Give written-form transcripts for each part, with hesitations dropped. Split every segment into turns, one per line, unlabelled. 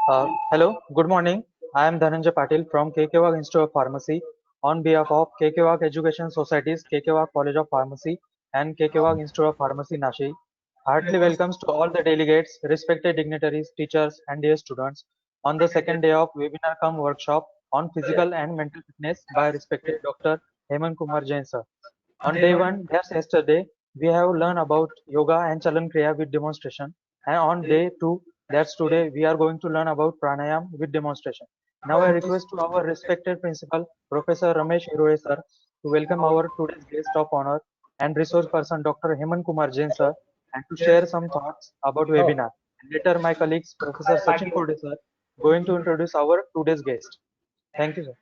Hello, good morning. I am Dhananjay Patil from KKWAG Institute of Pharmacy. On behalf of KKWAG Education Societies, KKWAG College of Pharmacy, and KKWAG Institute of Pharmacy, Nashik, heartily welcomes to all the delegates, respected dignitaries, teachers, and dear students on the second day of webinar cum workshop on physical and mental fitness by respected Dr. Hemant Kumar Jain sir. On day one, that's yesterday, we have learned about yoga and Chalan Kriya with demonstration. And on day two, that's today, we are going to learn about pranayam with demonstration. Now I request to our respected principal, Professor Ramesh Hiroe sir, to welcome our today's guest of honor and resource person, Dr. Hemant Kumar Jain sir, and to share some thoughts about webinar. And later, my colleagues, Professor Sachin Kode sir, going to introduce our today's guest. Thank you, sir.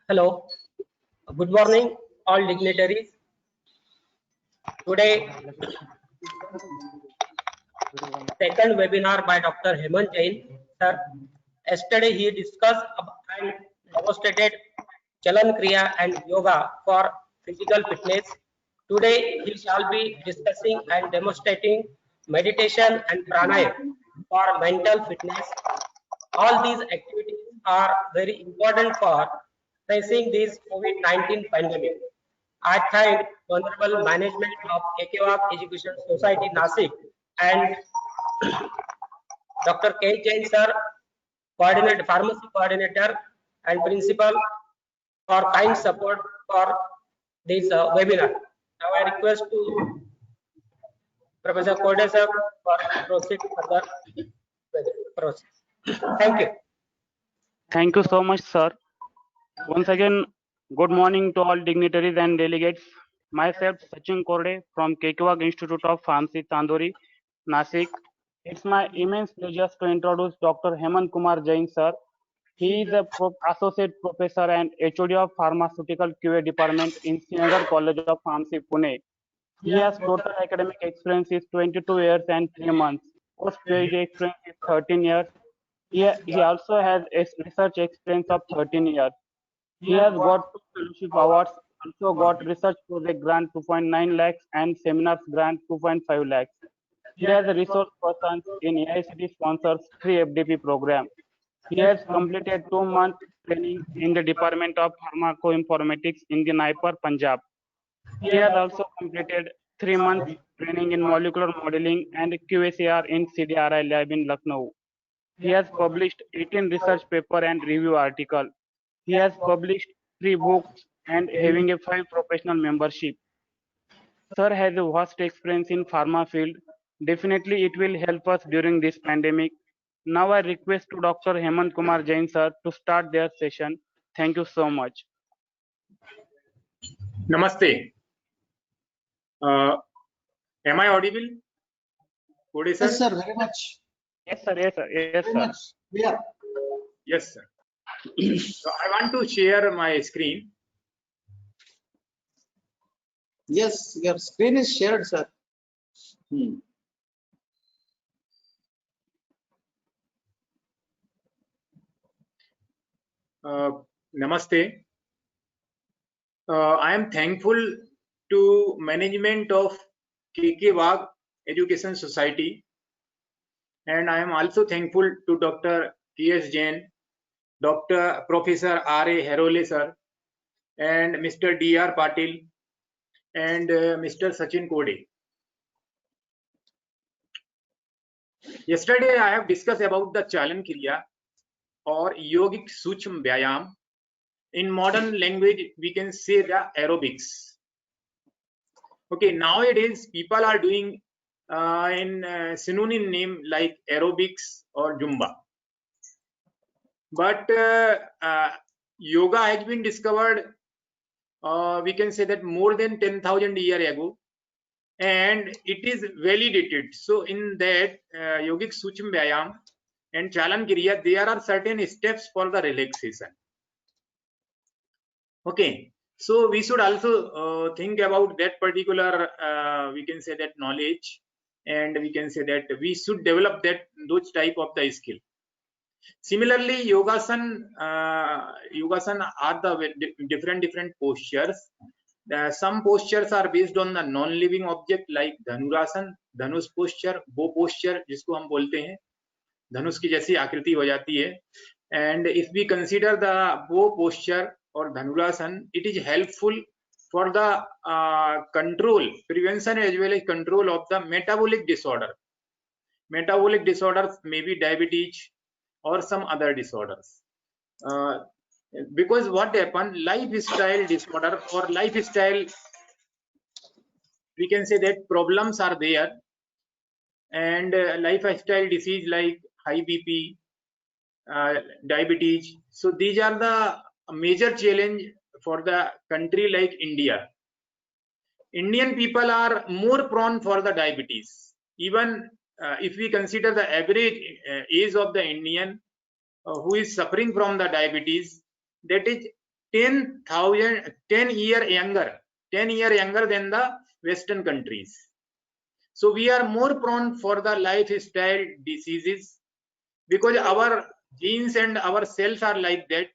Hello, good morning, all dignitaries. Today, second webinar by Dr. Hemant Jain, sir. Yesterday, he discussed and demonstrated Chalan Kriya and Yoga for physical fitness. Today, he shall be discussing and demonstrating meditation and pranayam for mental fitness. All these activities are very important for facing this COVID-19 pandemic. I thank Honorable Management of KKWAG Education Society Nasik and Dr. K. Jain sir, coordinator, pharmacy coordinator and principal for kind support for this webinar. Now I request to Professor Kode sir for proceed further process. Thank you.
Thank you so much, sir. Once again, good morning to all dignitaries and delegates. Myself, Sachin Korde from KKWAG Institute of Pharmacy, Tandori, Nasik. It's my immense pleasure to introduce Dr. Hemant Kumar Jain, sir. He is a associate professor and HOD of Pharmaceutical QA Department in Srinagar College of Pharmacy, Pune. He has total academic experience is 22 years and 3 months. Post-PhD experience is 13 years. He also has a research experience of 13 years. He has got 2 fellowship awards, also got research project grant 2.9 lakhs and seminars grant 2.5 lakhs. He has a resource person in AICT sponsors 3 FDP program. He has completed 2-month training in the Department of Pharmacoinformatics in the Naipur, Punjab. He has also completed 3 months training in molecular modeling and QACR in CDRI lab in Lucknow. He has published 18 research paper and review article. He has published 3 books and having a 5 professional membership. Sir has a vast experience in pharma field. Definitely it will help us during this pandemic. Now I request to Dr. Hemant Kumar Jain sir to start their session. Thank you so much.
Namaste. Am I audible? Kode sir?
Yes, sir, very much.
Yes, sir. Yes, sir. Yes,
Very
sir.
much. Yeah.
Yes, sir. So I want to share my screen.
Yes, your screen is shared, sir.
Namaste. I am thankful to management of KKWAG Education Society, and I am also thankful to Dr. T.S. Jain, Dr. Professor R.A. Herole sir, and Mr. D.R. Patil, and Mr. Sachin Kode. Yesterday I have discussed about the Chalan Kriya or Yogic Sucham Vyayam. In modern language, we can say the aerobics. Okay, nowadays people are doing in synonym name like aerobics or Zumba. But yoga has been discovered, we can say that more than 10,000 years ago, and it is validated. So in that yogic Sucham Vyayam and Chalan Kriya, there are certain steps for the relaxation. Okay, so we should also think about that particular, we can say that knowledge, and we can say that we should develop that those type of the skill. Similarly, yogasan are the different postures, Some postures are based on the non-living object like dhanurasana, Dhanush posture, bow posture जिसको हम बोलते हैं, धनुष की जैसी आकृति हो जाती है. And if we consider the bow posture or dhanurasan, it is helpful for the control, prevention as well as control of the metabolic disorder. Metabolic disorders may be diabetes or some other disorders. Because what happened, lifestyle disorder or lifestyle, we can say that problems are there, and lifestyle disease like high BP, diabetes. So these are the major challenge for the country like India. Indian people are more prone for the diabetes. Even if we consider the average age of the Indian who is suffering from the diabetes, that is 10 year younger than the Western countries. So we are more prone for the lifestyle diseases because our genes and our cells are like that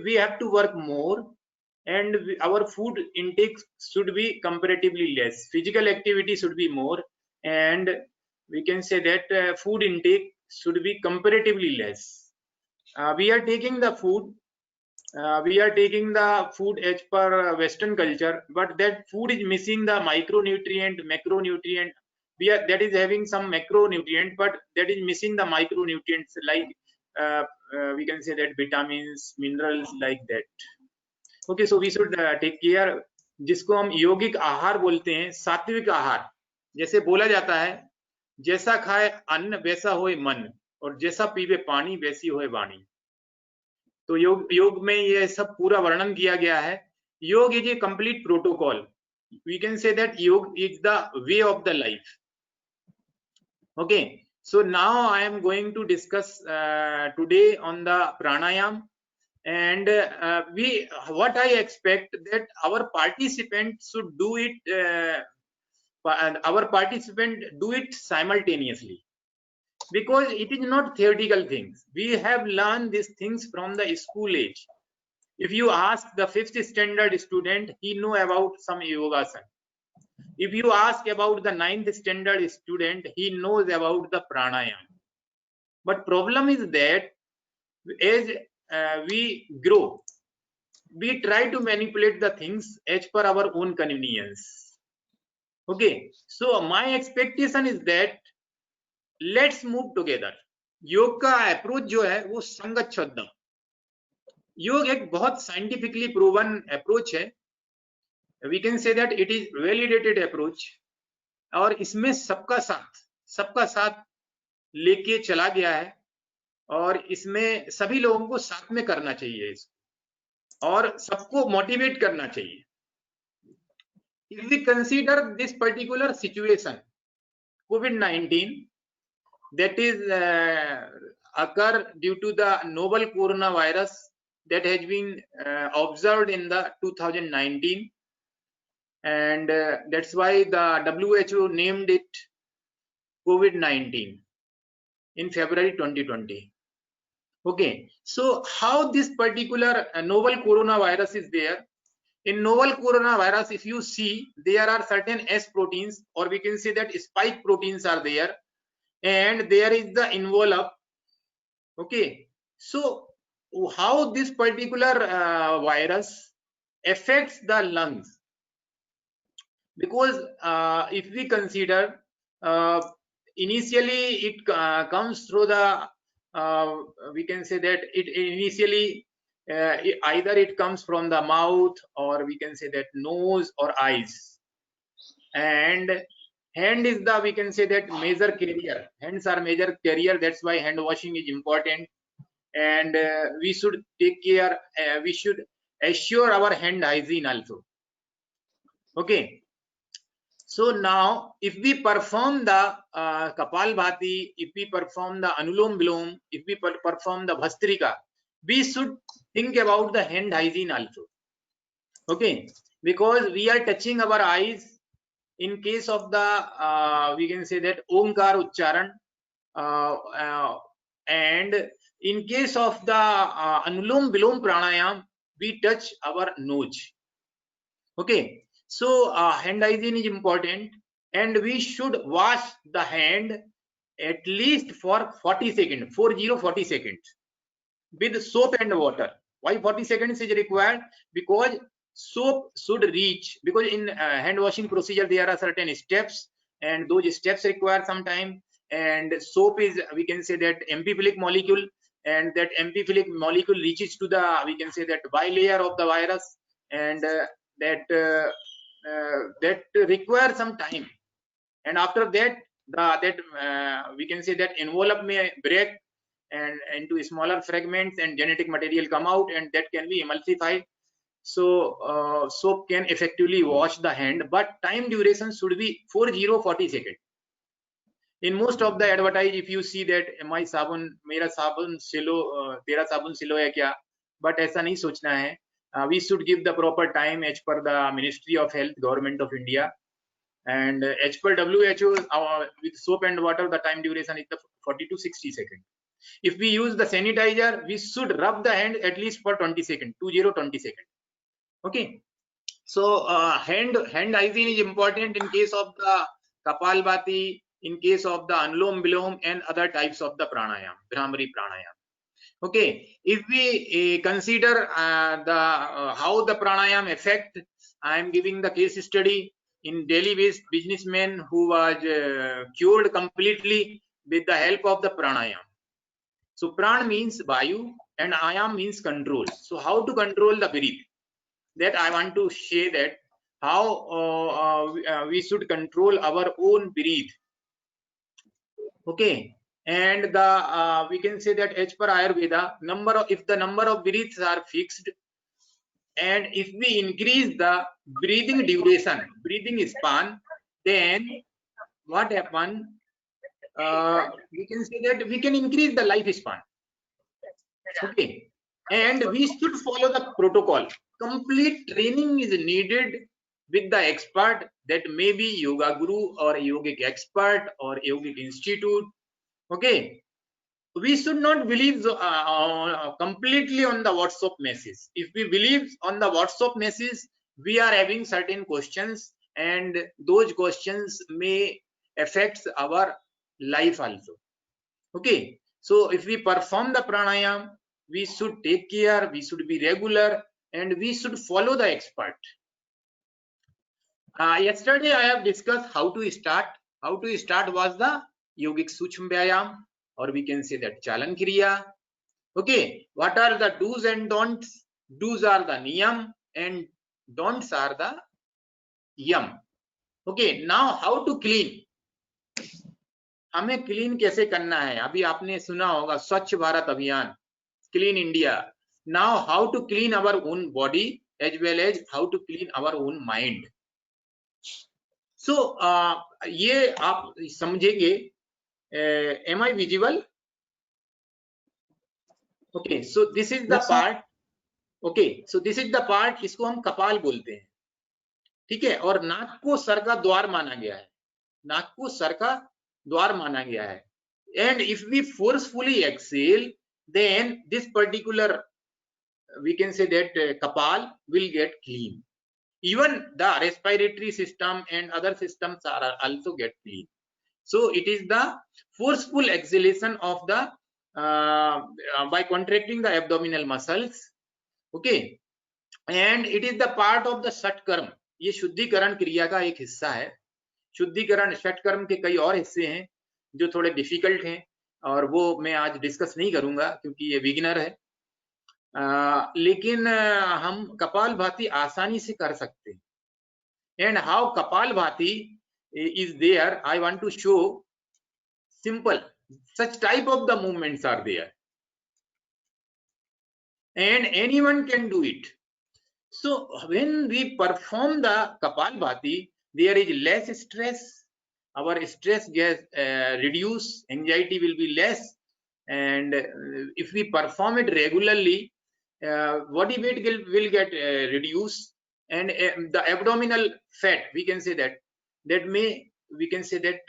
we have to work more, and our food intake should be comparatively less. Physical activity should be more, and we can say that food intake should be comparatively less. We are taking the food as per Western culture, but that food is missing the micronutrient, macronutrient. That is having some macronutrient, but that is missing the micronutrients like we can say that vitamins, minerals like that. Okay, so we should take care. जिसको हम यौगिक आहार बोलते हैं, सात्विक आहार. जैसे बोला जाता है, जैसा खाए अन्न वैसा होए मन, और जैसा पीवे पानी वैसी होए वाणी. तो योग में ये सब पूरा वर्णन किया गया है. योग is a complete protocol. We can say that yoga is the way of the life. Okay, so now I am going to discuss today on the pranayam, and what I expect that our participants should do it. Our participant do it simultaneously, because it is not theoretical things. We have learned these things from the school age. If you ask the 5th standard student, he know about some yogasana. If you ask about the 9th standard student, he knows about the pranayam. But problem is that as we grow, we try to manipulate the things as per our own convenience. Okay, so my expectation is that let's move together. योग का approach जो है वो संगत छद्म. योग एक बहुत साइंटिफिकली प्रूवन अप्रोच है. We can say that it is validated approach, और इसमें सबका साथ लेके चला गया है, और इसमें सभी लोगों को साथ में करना चाहिए इसको, और सबको मोटिवेट करना चाहिए. If we consider this particular situation, COVID-19, that is occur due to the novel coronavirus that has been observed in the 2019, and that's why the WHO named it COVID-19 in February 2020. Okay, so how this particular novel coronavirus is there? In novel coronavirus, if you see, there are certain S proteins, or we can say that spike proteins are there, and there is the envelope. Okay, so how this particular virus affects the lungs? Because if we consider, initially it comes through the we can say that it initially either it comes from the mouth, or we can say that nose or eyes, and hand is the, we can say that, major carrier. Hands are major carrier. That's why hand washing is important, and we should take care, we should assure our hand hygiene also. Okay, so now if we perform the Kapalbhati, if we perform the Anulom Vilom, if we perform the Bhastrika, we should think about the hand hygiene also. Okay, because we are touching our eyes in case of the we can say that Omkar Uchcharan, and in case of the Anulom Vilom Pranayam, we touch our nose. Okay, so hand hygiene is important, and we should wash the hand at least for 40 seconds, 40 seconds with soap and water. Why 40 seconds is required? Because soap should reach, because in hand washing procedure there are certain steps, and those steps require some time, and soap is, we can say that, amphiphilic molecule, and that amphiphilic molecule reaches to the, we can say that, bilayer of the virus, and that requires some time, and after that we can say that envelope may break and into smaller fragments, and genetic material come out, and that can be emulsified. So soap can effectively wash the hand, but time duration should be 40 seconds. In most of the advertise, if you see that my sabun, mera sabun silo, tera sabun silo hai kya, but ऐसा नहीं सोचना है. We should give the proper time as per the Ministry of Health, Government of India, and as per WHO, with soap and water the time duration is the 40 to 60 seconds. If we use the sanitizer, we should rub the hand at least for 20 seconds, 20 seconds. Okay, so hand hygiene is important in case of the Kapalbhati, in case of the Anulom Vilom and other types of the pranayam, Bhramari pranayam. Okay, if we consider how the pranayam affect, I am giving the case study in Delhi-based businessman who was cured completely with the help of the pranayam. So pran means vayu and ayam means control. So how to control the breath? That I want to say that how we should control our own breath. Okay, and the we can say that as per Ayurveda, if the number of breaths are fixed, and if we increase the breathing duration, breathing span, then what happen? We can say that we can increase the lifespan. Okay, and we should follow the protocol. Complete training is needed with the expert, that may be yoga guru or a yogic expert or yogic institute. Okay, we should not believe completely on the WhatsApp message. If we believe on the WhatsApp message, we are having certain questions, and those questions may affect our life also. Okay, so if we perform the pranayam, we should take care, we should be regular, and we should follow the expert. Yesterday I have discussed how to start. How to start was the yogic Suchma Vyayam, or we can say that Chalan Kriya. Okay, what are the do's and don'ts? Do's are the niyam and don'ts are the yam. Okay, now how to clean? हमें clean कैसे करना है? अभी आपने सुना होगा स्वच्छ भारत अभियान, clean India. Now how to clean our own body as well as how to clean our own mind. So ये आप समझेंगे. Am I visible? Okay, so this is the part. Okay, so this is the part, इसको हम कपाल बोलते हैं. ठीक है, और नाक को सर का द्वार माना गया है. नाक को सर का द्वार माना गया है. And if we forcefully exhale, then this particular, we can say that kapal will get clean. Even the respiratory system and other systems are also get clean. So it is the forceful exhalation of the by contracting the abdominal muscles. Okay, and it is the part of the षटकर्म. ये शुद्धिकरण क्रिया का एक हिस्सा है. शुद्धिकरण षटकर्म के कई और हिस्से हैं जो थोड़े डिफिकल्ट हैं, और वो मैं आज डिस्कस नहीं करूंगा क्योंकि ये बिगिनर है. लेकिन हम कपालभाति आसानी से कर सकते हैं. And how Kapalbhati is there, I want to show simple. such type of the movements are there and anyone can do it. So when we perform the Kapalbhati, there is less stress. Our stress gets reduced, anxiety will be less, and if we perform it regularly, body weight will get reduced, and the abdominal fat, we can say that we can say that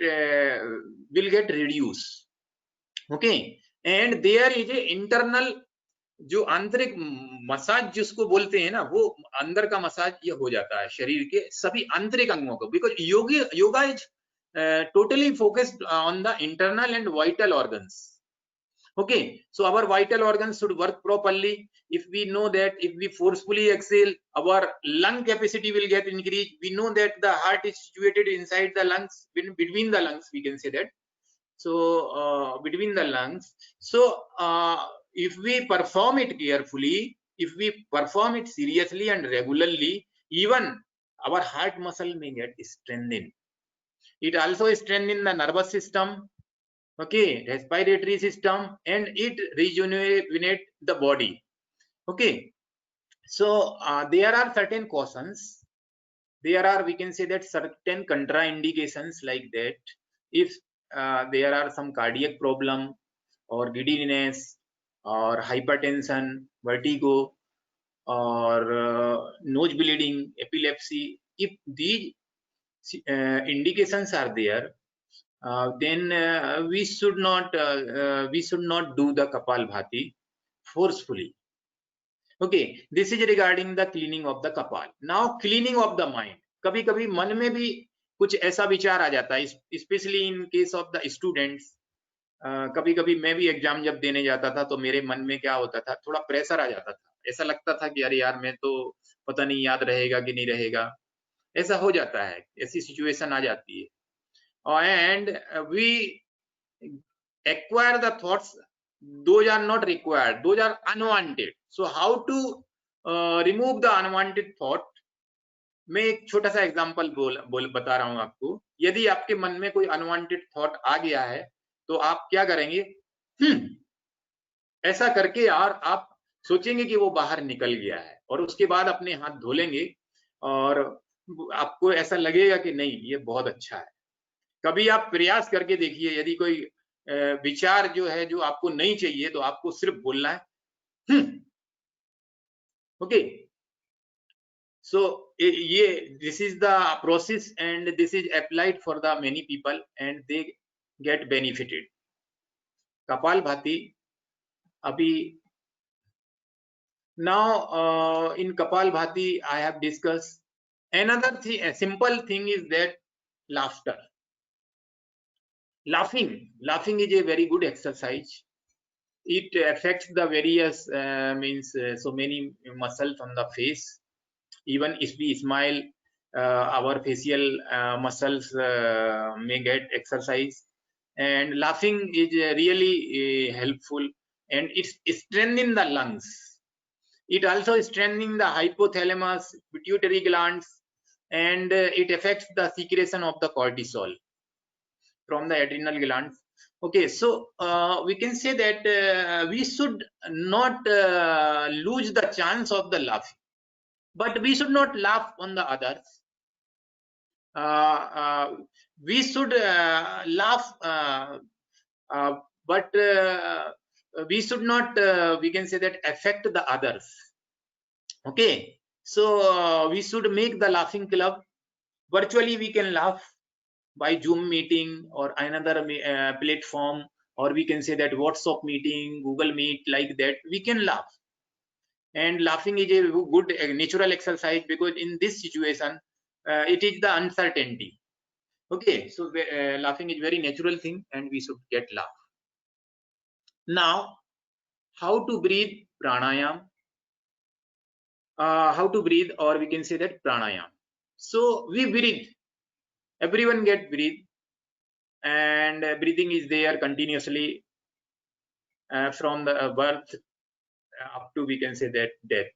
will get reduced. Okay, and there is a internal जो आंतरिक massage जिसको बोलते हैं ना, वो अंदर का massage ये हो जाता है शरीर के सभी आंतरिक अंगों को, because yoga is totally focused on the internal and vital organs. Okay, so our vital organs should work properly. If we know that if we forcefully exhale, our lung capacity will get increased. We know that the heart is situated inside the lungs, between the lungs, we can say that. So between the lungs. So if we perform it carefully, if we perform it seriously and regularly, even our heart muscle may get strengthened. It also strengthens the nervous system, okay, respiratory system, and it rejuvenate the body. Okay, so there are certain cautions, there are, we can say that, certain contraindications like that. If there are some cardiac problem or giddiness or hypertension, vertigo, or nose bleeding, epilepsy, if these indications are there, then we should not do the Kapalbhati forcefully. Okay, this is regarding the cleaning of the Kapal. Now cleaning of the mind. कभी कभी मन में भी कुछ ऐसा विचार आ जाता है, specially in case of the students. कभी कभी मैं भी एग्जाम जब देने जाता था तो मेरे मन में क्या होता था, थोड़ा प्रेशर आ जाता था. ऐसा लगता था कि अरे यार मैं तो पता नहीं याद रहेगा कि नहीं रहेगा. ऐसा हो जाता है, ऐसी सिचुएशन आ जाती है. And we acquire the thoughts, those are not required, those are unwanted. So how to remove the unwanted thought? मैं एक छोटा सा एग्जांपल बता रहा हूं आपको. यदि आपके मन में कोई अनवांटेड थॉट आ गया है तो आप क्या करेंगे, ऐसा करके, और आप सोचेंगे कि वो बाहर निकल गया है, और उसके बाद अपने हाथ धो लेंगे और आपको ऐसा लगेगा कि नहीं ये बहुत अच्छा है. कभी आप प्रयास करके देखिए, यदि कोई विचार जो है जो आपको नहीं चाहिए तो आपको सिर्फ बोलना है ओके. सो ये this is the process and this is applied for the many people and they get benefited. Kapalbhati अभी now in Kapalbhati I have discussed. Another thing, a simple thing is that laughter. Laughing is a very good exercise. It affects the various so many muscles on the face. Even if we smile, our facial muscles may get exercise, and laughing is really helpful, and it strengthens the lungs. It also strengthens the hypothalamus, pituitary glands, and it affects the secretion of the cortisol from the adrenal glands. Okay, so we can say that we should not lose the chance of the laughing, but we should not laugh on the others. We should laugh, but we should not, we can say that, affect the others. Okay, so we should make the laughing club. Virtually we can laugh by Zoom meeting or another platform, or we can say that WhatsApp meeting, Google Meet, like that we can laugh. And laughing is a good natural exercise, because in this situation it is the uncertainty. Okay, so laughing is very natural thing and we should get laugh. Now, how to breathe pranayam? How to breathe, or we can say that pranayam. So we breathe, everyone get breathe, and breathing is there continuously from the birth up to, we can say that, death.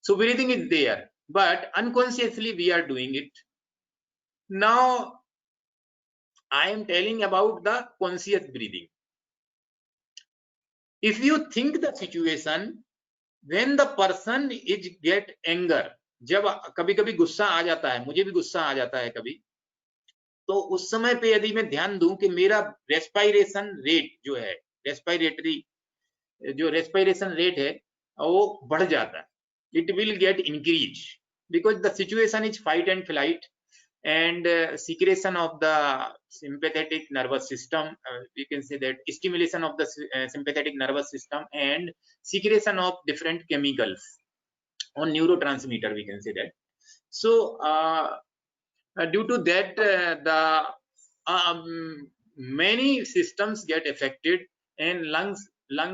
So breathing is there, but unconsciously we are doing it. Now I am telling about the conscious breathing. If you think the situation when the person is get anger, जब कभी कभी गुस्सा आ जाता है, मुझे भी गुस्सा आ जाता है कभी, तो उस समय पे यदि मैं ध्यान दूं कि मेरा रेस्पिरेशन रेट जो है, रेस्पिरेशन रेट है वो बढ़ जाता है, it will get increased because the situation is fight and flight, and secretion of the sympathetic nervous system. We can say that stimulation of the sympathetic nervous system and secretion of different chemicals on neurotransmitter, we can say that. So due to that, the many systems get affected, and lung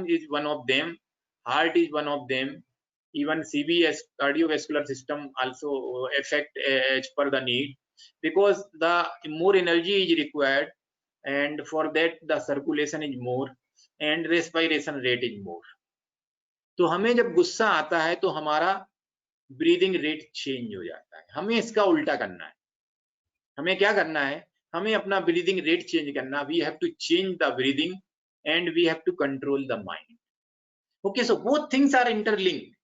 is one of them, heart is one of them, even CVS, cardiovascular system also affect as per the need, because the more energy is required, and for that the circulation is more and respiration rate is more. तो हमें जब गुस्सा आता है तो हमारा breathing rate change हो जाता है. हमें इसका उल्टा करना है. हमें क्या करना है? हमें अपना ब्रीदिंग रेट चेंज करना. We have to change the breathing and we have to control the mind. Okay, so both things are interlinked.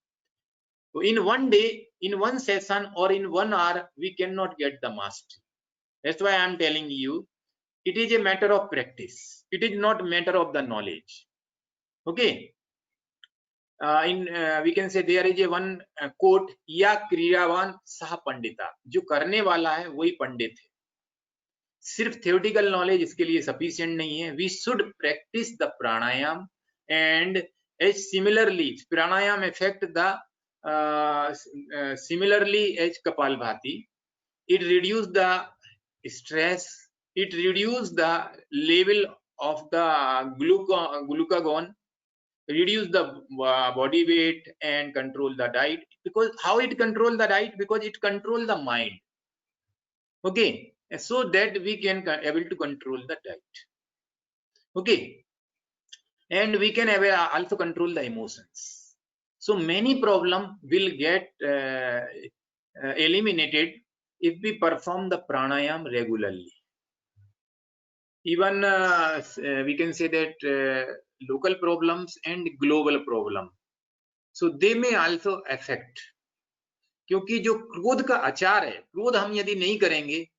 So in one day, in one session, or in 1 hour, we cannot get the mastery. That's why I am telling you, it is a matter of practice. It is not a matter of the knowledge. Okay. We can say there is a one quote, या क्रियावान सह पंडिता. जो करने वाला है वही पंडित है. सिर्फ theoretical knowledge इसके लिए sufficient नहीं है. We should practice the pranayam, and as similarly pranayam affect the similarly as Kapalbhati. It reduce the stress. It reduce the level of the glucagon, reduce the body weight, and control the diet. Because how it control the diet? Because it control the mind. Okay, so that we can able to control the diet. Okay, and we can also control the emotions. So many problem will get eliminated if we perform the pranayam regularly. Even we can say that local problems and global problem, so they may also affect. क्योंकि जो क्रोध का आचार है, क्रोध हम यदि नहीं करेंगे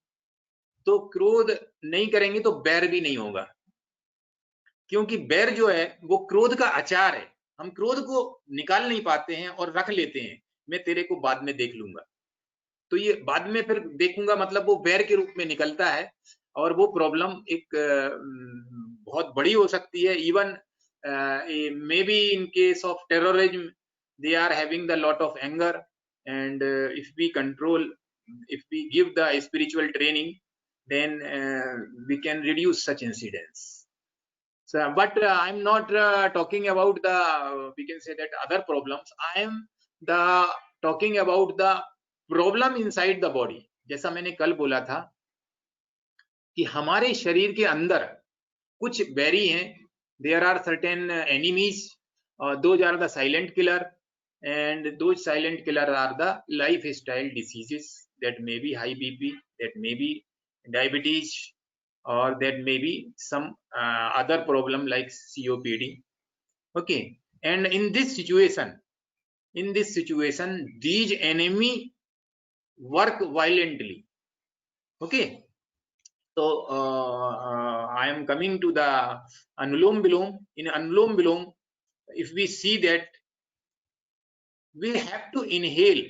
तो बैर भी नहीं होगा. क्योंकि बैर जो है वो क्रोध का आचार है. हम क्रोध को निकाल नहीं पाते हैं और रख लेते हैं. मैं तेरे को बाद में देख लूंगा. तो ये बाद में फिर देखूंगा मतलब वो बैर के रूप में निकलता है, और वो प्रॉब्लम एक बहुत बड़ी हो सकती है. Even may be in case of terrorism, they are having the lot of anger, and if we give the spiritual training, then we can reduce such incidents. So, but I'm not talking about the, we can say that other problems. I am talking about the problem inside the body. जैसा मैंने कल बोला था कि हमारे शरीर के अंदर कुछ बैरी हैं. There are certain enemies. Those are the silent killer, and those silent killer are the lifestyle diseases. That may be high BP, that may be diabetes, or that may be some other problem like COPD. Okay, and in this situation, these enemy work violently. Okay, so I am coming to the Anulom Vilom. In Anulom Vilom, if we see that we have to inhale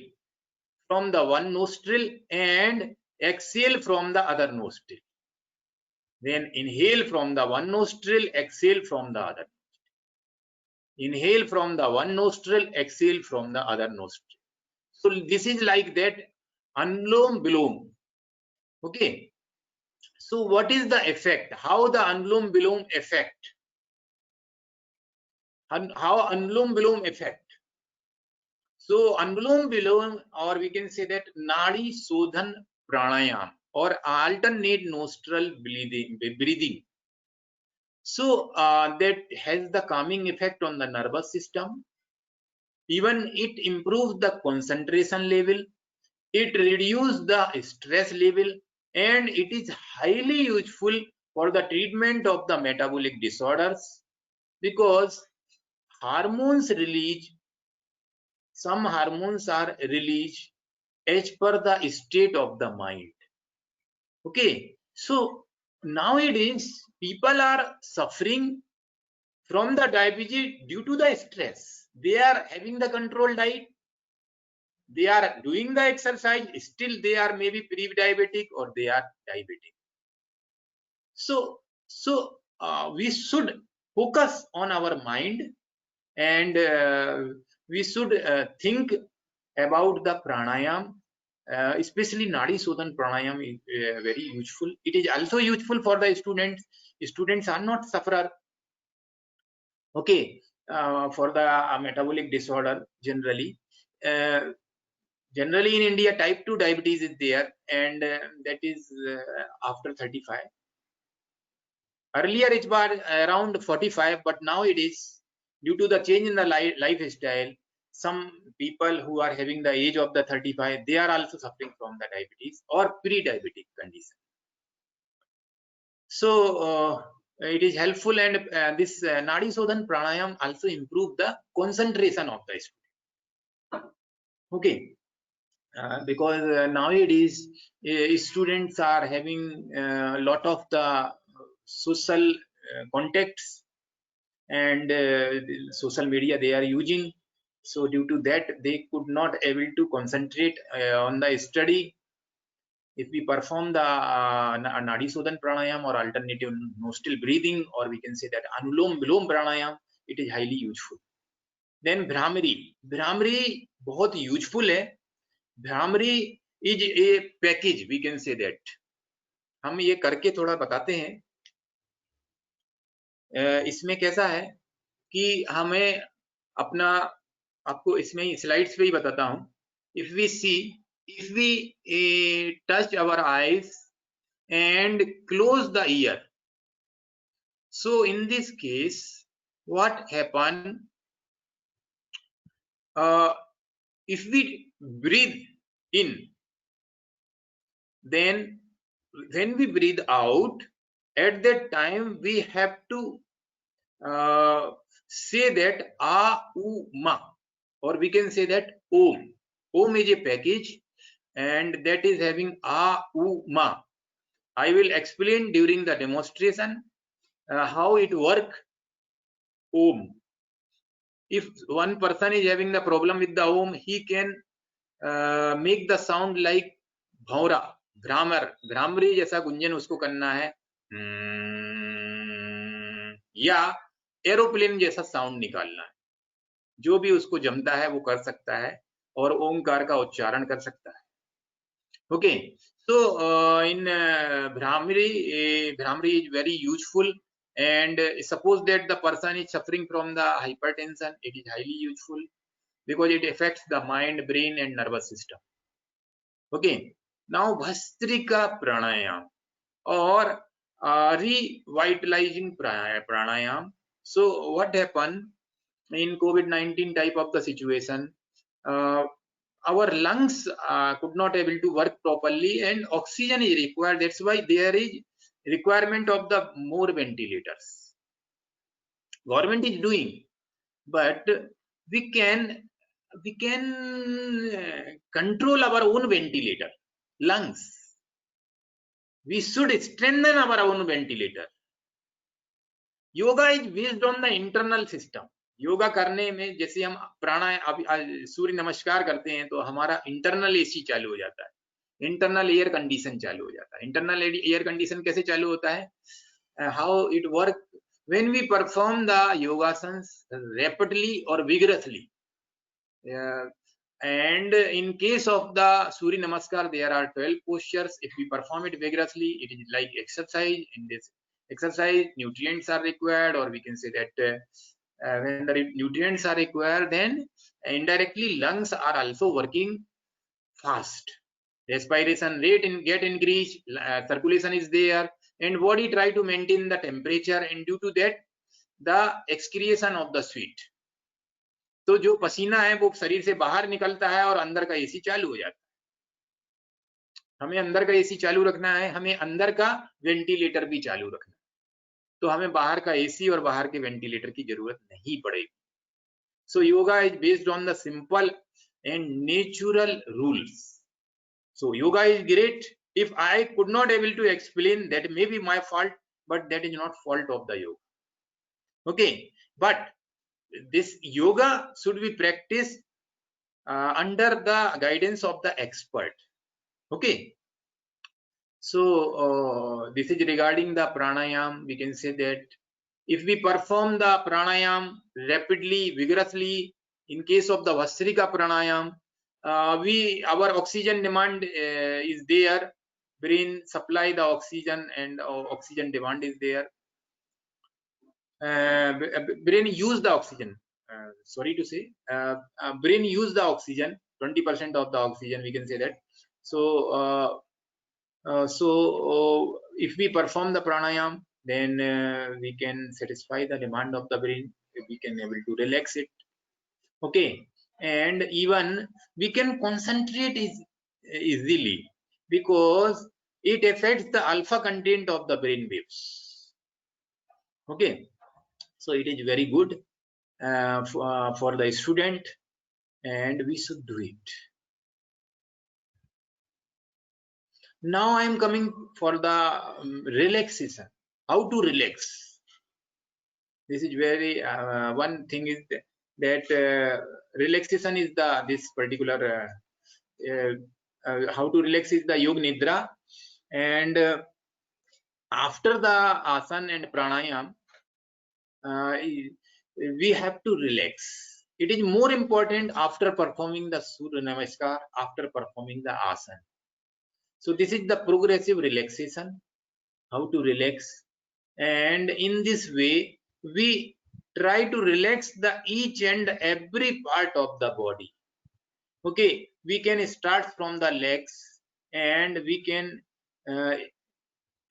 from the one nostril and exhale from the other nostril. Then inhale from the one nostril, exhale from the other. Inhale from the one nostril, exhale from the other nostril. So this is like that Anulom Vilom. Okay. So what is the effect? How the Anulom Vilom effect? How Anulom Vilom effect? So Anulom Vilom, or we can say that Nadi Sodhan Pranayam, or alternate nostril breathing. So that has the calming effect on the nervous system. Even it improves the concentration level. It reduces the stress level, and it is highly useful for the treatment of the metabolic disorders, because some hormones are released as per the state of the mind. Okay, so nowadays people are suffering from the diabetes due to the stress. They are having the controlled diet, they are doing the exercise, still they are maybe pre-diabetic or they are diabetic. So we should focus on our mind, and we should think about the pranayam, especially Nadi Shodhan pranayam is very useful. It is also useful for the students. Students are not sufferer, okay, for the metabolic disorder generally. Generally in India, type 2 diabetes is there, and that is after 35. Earlier it was around 45, but now it is, due to the change in the lifestyle, some people who are having the age of the 35, they are also suffering from the diabetes or pre-diabetic condition. So it is helpful, and this Nadi Shodhan pranayam also improve the concentration of the student. Okay. Because nowadays students are having a lot of the social contacts, and social media they are using. So due to that, they could not able to concentrate on the study. If we perform the Nadi Shodhan pranayam or alternative nostril breathing, or we can say that Anulom Vilom pranayam, it is highly useful. Then Bhramari बहुत useful है. Bhramari is a package, we can say that. हम ये करके थोड़ा बताते हैं. इसमें कैसा है कि हमें अपना, आपको इसमें स्लाइड्स पे ही बताता हूं. If we touch our eyes and close the ear, so in this case what happen, if we breathe in, then when we breathe out, at that time we have to say that a u ma, or we can say that om. Om is a package, and that is having a u ma. I will explain during the demonstration how it work. Om. If one person is having the problem with the om, he can make the sound like bhaura, bhramari जैसा गुंजन उसको करना है, या aeroplane जैसा sound निकालना है. जो भी उसको जमता है वो कर सकता है, और ओंकार का उच्चारण कर सकता है. Okay. So in Bhramari is very useful, and suppose that the person is suffering from the hypertension, it is highly useful because it affects the mind, brain and nervous system. Okay. Now Bhastrika pranayam or revitalizing pranayam. So what happened in COVID-19 type of the situation? Our lungs could not able to work properly, and oxygen is required. That's why there is requirement of the more ventilators. Government is doing, but we can control our own ventilator, lungs. We should strengthen our own ventilator. Yoga is based on the internal system. Yoga करने में जैसे हम प्राणायाम, सूर्य नमस्कार करते हैं तो हमारा internal AC चालू हो जाता है, इंटरनल एयर कंडीशन चालू हो जाता है. इंटरनल एयर कंडीशन कैसे चालू होता है? How it work when we perform the yogasanas rapidly और vigorously. And in case of the Surya Namaskar, there are 12 postures. If we perform it vigorously, it is like exercise. In this exercise, nutrients are required, or we can say that when the nutrients are required, then indirectly lungs are also working fast. Respiration rate get increased, circulation is there, and body try to maintain the temperature, and due to that, the excretion of the sweat. तो जो पसीना है वो शरीर से बाहर निकलता है और अंदर का एसी चालू हो जाता है. हमें अंदर का एसी चालू रखना है, हमें अंदर का वेंटिलेटर भी चालू रखना है, तो हमें बाहर का एसी और बाहर के वेंटिलेटर की जरूरत नहीं पड़ेगी. So yoga is based on the simple and natural rules. So yoga is great. If I could not able to explain, that may be my fault, but that is not fault of the yoga. Okay. But this yoga should be practiced under the guidance of the expert. Okay. So this is regarding the pranayam. We can say that if we perform the pranayam rapidly, vigorously, in case of the Vastrika pranayam, our oxygen demand is there. Brain supply the oxygen and oxygen demand is there. Brain use the oxygen. Sorry to say, brain use the oxygen. 20% of the oxygen, we can say that. So if we perform the pranayam, then we can satisfy the demand of the brain. We can able to relax it. Okay, and even we can concentrate easily because it affects the alpha content of the brain waves. Okay, so it is very good for the student, and we should do it. Now I am coming for the relaxation. How to relax? This is very one thing is that relaxation is this particular how to relax is the Yoga Nidra, and after the asana and pranayam, we have to relax. It is more important after performing the Surya Namaskar, after performing the asana. So this is the progressive relaxation, how to relax, and in this way we try to relax the each and every part of the body. Okay, we can start from the legs and we can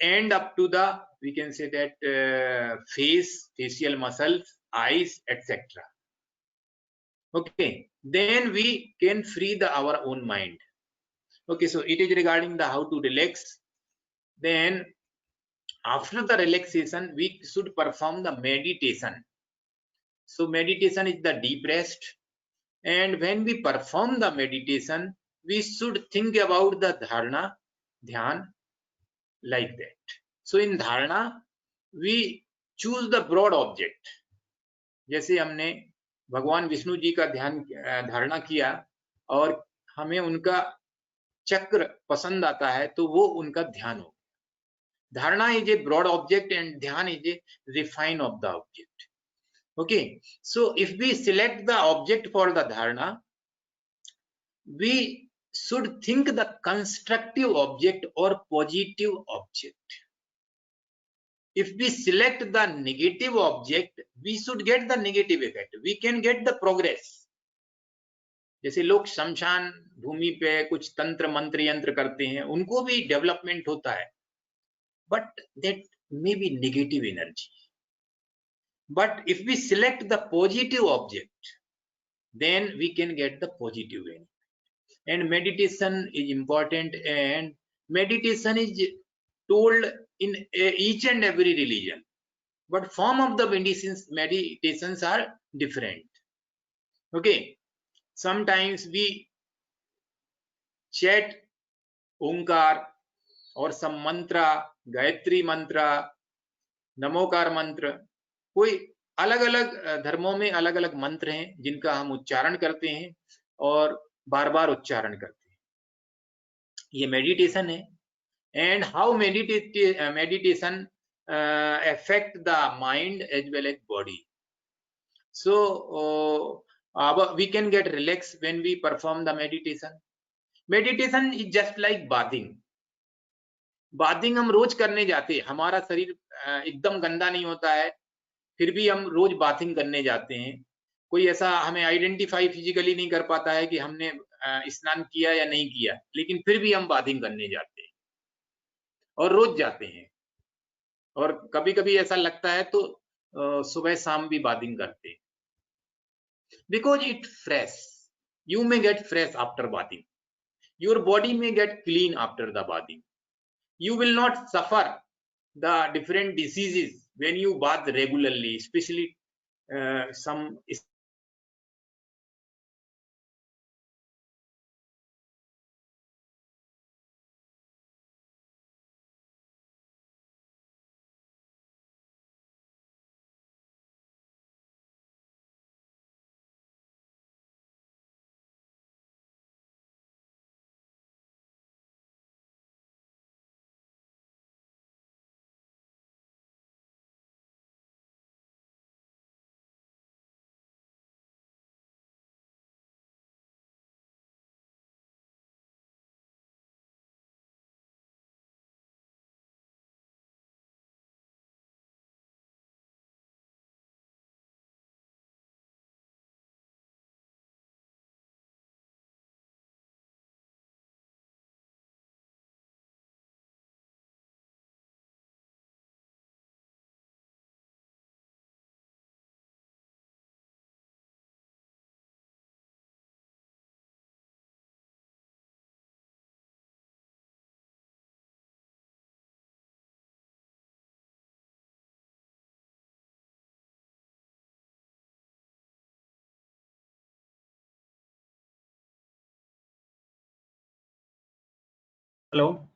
end up to the, we can say that face, facial muscles, eyes, etc. Okay, then we can free our own mind. Okay, so it is regarding the how to relax. Then after the relaxation, we should perform the meditation. So meditation is the deep rest, and when we perform the meditation, we should think about the dharana, dhyan, like that. So in dharana, we choose the broad object. जैसे हमने भगवान विष्णु जी का ध्यान धारणा किया और हमें उनका चक्र पसंद आता है, तो वो उनका ध्यान हो. Dharana is a broad object and dhyan is a refine of the object. Okay, so if we select the object for the dharana, we should think the constructive object or positive object. If we select the negative object, we should get the negative effect. We can get the progress. जैसे लोग शमशान भूमि पे कुछ तंत्र मंत्र यंत्र करते हैं, उनको भी डेवलपमेंट होता है, but that may be negative energy. But if we select the positive object, then we can get the positive energy. And meditation is important, and meditation is told in each and every religion, but form of the meditations are different. Okay, sometimes we chant Omkar or some mantra, Gayatri mantra, Namokar मंत्र. कोई अलग अलग धर्मों में अलग अलग मंत्र हैं जिनका हम उच्चारण करते हैं और बार बार उच्चारण करते हैं. ये मेडिटेशन है. And how meditation affect the mind as well as body. So we can get relaxed when we perform the meditation. Meditation is just like bathing. Bathing हम रोज करने जाते हैं, हमारा शरीर एकदम गंदा नहीं होता है, फिर भी हम रोज बाथिंग करने जाते हैं. कोई ऐसा हमें आइडेंटिफाई फिजिकली नहीं कर पाता है कि हमने स्नान किया या नहीं किया, लेकिन फिर भी हम बाथिंग करने जाते हैं और रोज जाते हैं. और कभी कभी ऐसा लगता है तो सुबह शाम भी बाथिंग करते हैं. Because it fresh, you may gate fresh after bathing, your body may gate clean after the bathing. You will not suffer the different diseases when you bath regularly, especially some
Hello.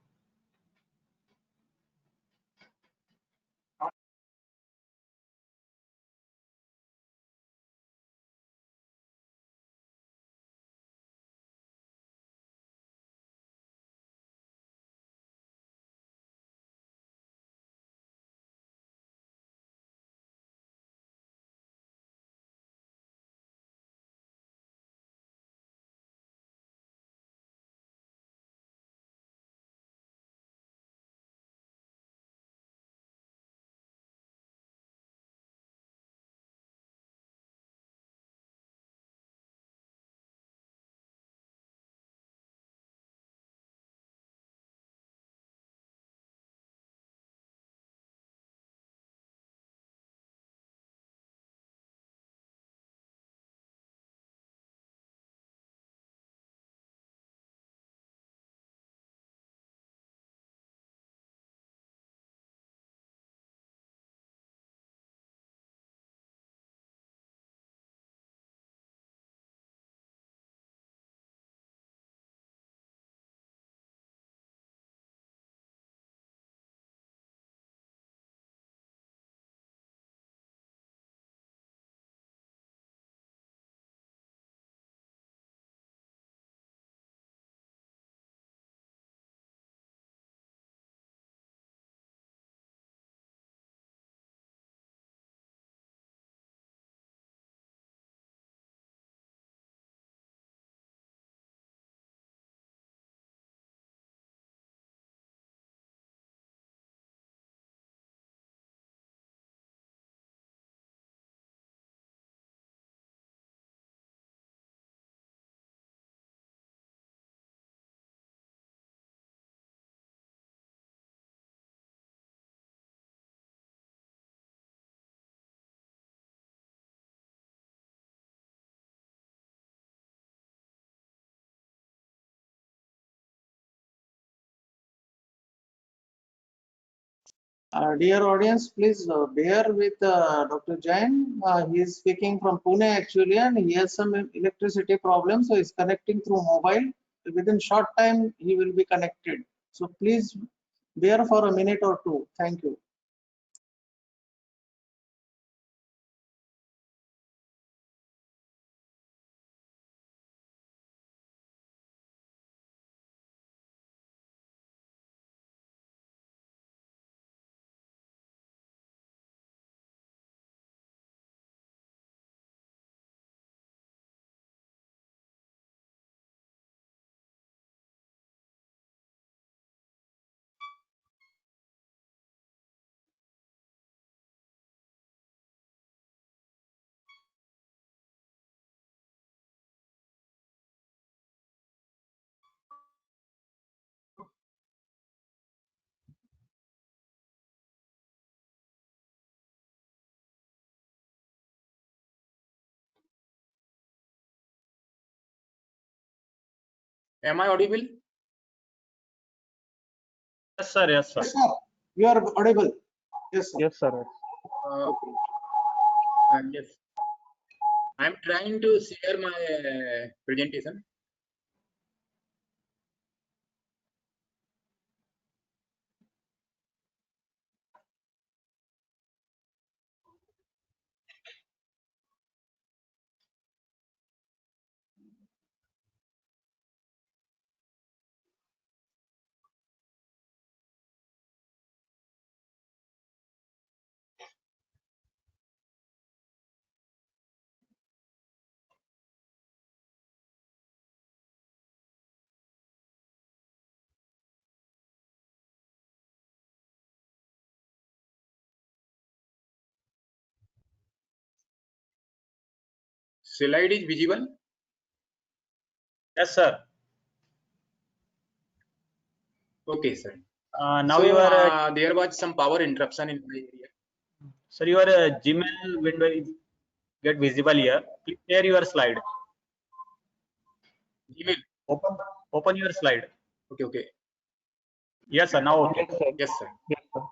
Dear audience, please bear with Dr. Jain. He is speaking from Pune actually, and he has some electricity problem, so he's connecting through mobile. Within short time, he will be connected. So please bear for a minute or two. Thank you.
Am I audible?
Yes, sir. Yes, sir.
Yes, sir. You are audible. Yes, sir.
Yes, sir.
Yes. I'm trying to share my presentation. Slide is visible.
Yes, sir.
Okay, sir.
Now
So,
your
there was some power interruption in my area.
sir, your Gmail window is get visible here. Please share your slide.
Gmail.
Open your slide.
Okay, okay.
Yes, sir. Now okay.
Yes, sir.
Yes, sir.
Yes, sir.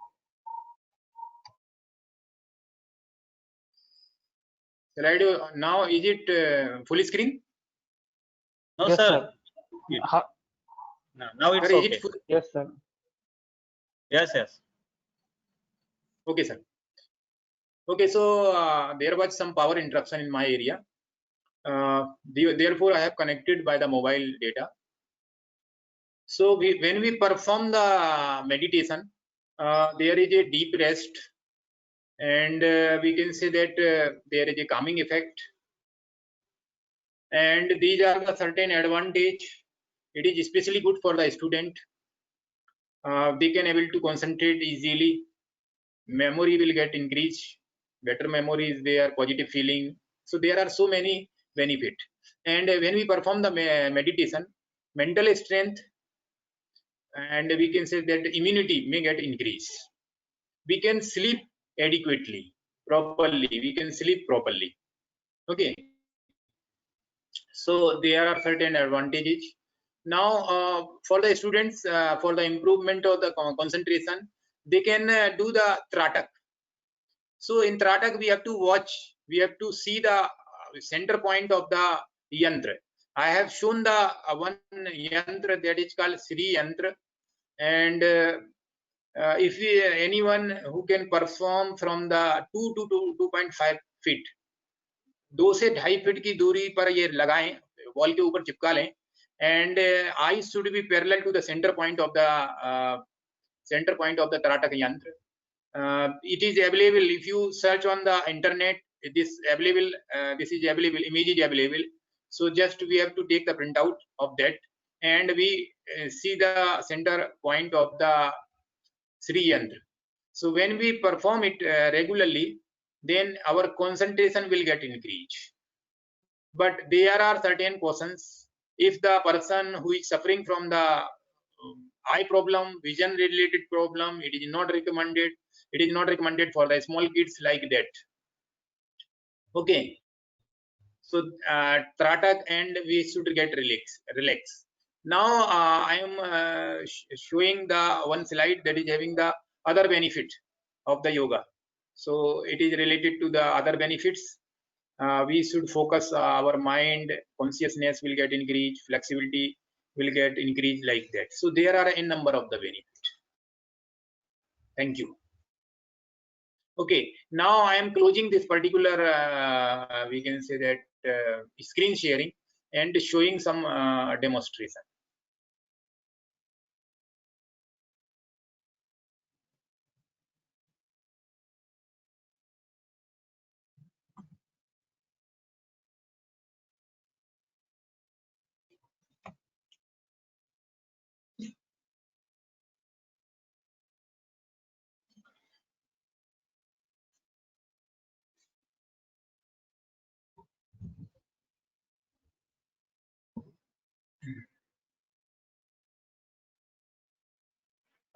Slide now is it full screen?
No,
Yes,
sir.
sir. How,
Now it's
Sir, is
okay.
it full?
Yes, sir.
Yes, yes.
Okay, sir. Okay, so there was some power interruption in my area. Therefore, I have connected by the mobile data. So when we perform the meditation, there is a deep rest, and we can say that there is a calming effect, and these are the certain advantage. It is especially good for the student. They can able to concentrate easily. Memory will get increased. Better memory is there. Positive feeling. So there are so many benefit. And when we perform the meditation, mental strength, and we can say that immunity may get increased. We can sleep adequately, properly. We can sleep properly. Okay. So there are certain advantages. Now, for the students, for the improvement of the concentration, they can do the Tratak. So in Tratak, we have to watch, we have to see the center point of the yantra. I have shown the one yantra that is called Sri Yantra, and if anyone who can perform from the 2 to 2.5 feet, 2 से 2.5 feet की दूरी पर ये लगाएं, wall के ऊपर चिपका लें, and eyes should be parallel to the center point of the Tratak yantra. It is available if you search on the internet. This is available, image is available. So just we have to take the printout of that, and we see the center point of the Sri yantra. So when we perform it regularly, then our concentration will get increased. But there are certain cautions. If the person who is suffering from the eye problem, vision related problem, it is not recommended. It is not recommended for the small kids like that. Okay. So Tratak, and we should get relax. Now I am showing the one slide that is having the other benefit of the yoga. So it is related to the other benefits. We should focus our mind, consciousness will get increased, flexibility will get increased like that. So there are a number of the benefits. Thank you. Okay, now I am closing this particular, we can say that screen sharing and showing some demonstration.